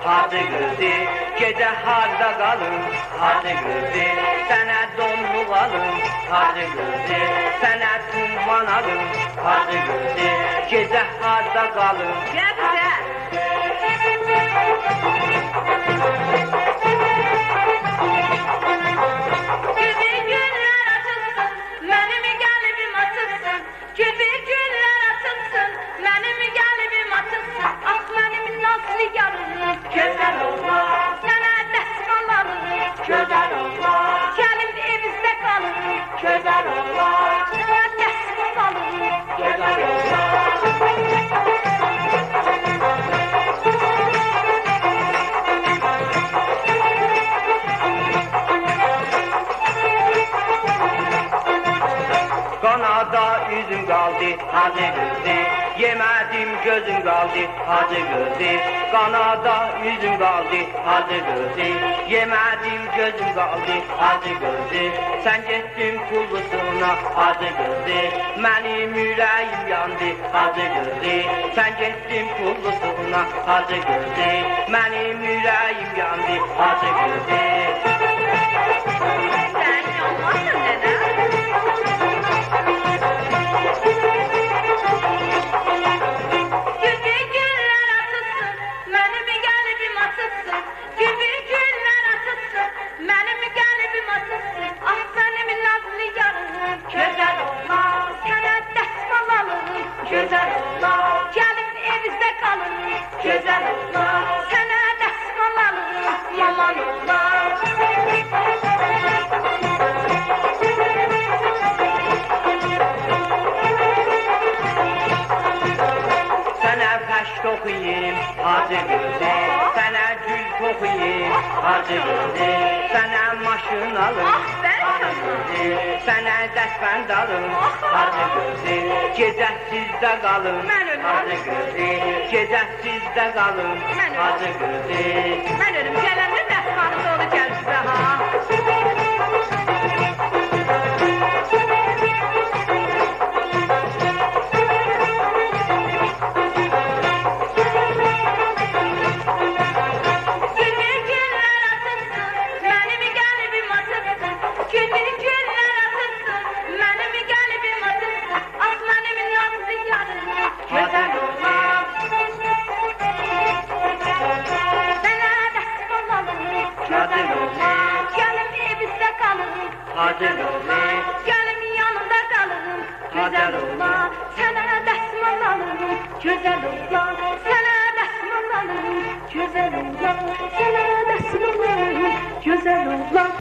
hacı kızı. Gece harda kalın, hacı kızı. Sana donluk alın, hacı kızı. Sana tumman alın, hacı kızı. Gece harda kalın. Gel bize. Gibi günler açılsın, benim kalbim açılsın. Gibi günler açılsın, benim kalbim açılsın. Ah benim nazlı yarım, Güzel olmaz, sana desmalarım. güzel olmaz, Gelin evimizde kalın, güzel olmaz, sana desmalarım. güzel olmaz. Kanada üzüm kaldı, hacı kızı. Yemedim gözüm kaldı, hacı kızı. Kanada üzüm kaldı, hacı kızı. Yemedim gözüm kaldı, hacı kızı. Sen gittin kullusuna, hacı kızı. Benim yüreğim yandı, hacı kızı. Sen gittin kullusuna, hacı kızı. Benim yüreğim yandı, hacı kızı. Sen yanmasın neden? Gibi günler açılsın, benim kalbim açılsın. Gibi günler açılsın, benim kalbim açılsın. Ah benim nazlı yarım, Güzel olmaz, sana desmal alırım. güzel olmaz, Gelin evimizde kalın, güzel olmaz, sana desmal alırım. Yaman olmaz. Sana kaş kokuyayım, hacı kızı. Sana gül kokuyayım, hacı kızı. Sana maşın alın, Ah, ben hacı kızı. Sana dəsbənd alın, hacı kızı. Gecə sizdə qalın, Mən ölüm. hacı kızı. Gecə sizdə qalın, Mən ölüm. hacı kızı. Ben ölüm gelende desmanı dolu gel bize ha. Gibi günler açılsın, benim kalbim açılsın. Gibi günler açılsın, benim kalbim açılsın. Ah benim nazlı yarım, güzel olmaz. Sana desmal alırım, güzel olmaz. Gelin evimizde kalın, Hacı kızı. gelin yanımda kalın, güzel olmaz. Sana desmal alırım, güzel olmaz. Sana desmal alırım, güzel olmaz. Sana desmal alırım, güzel olmaz.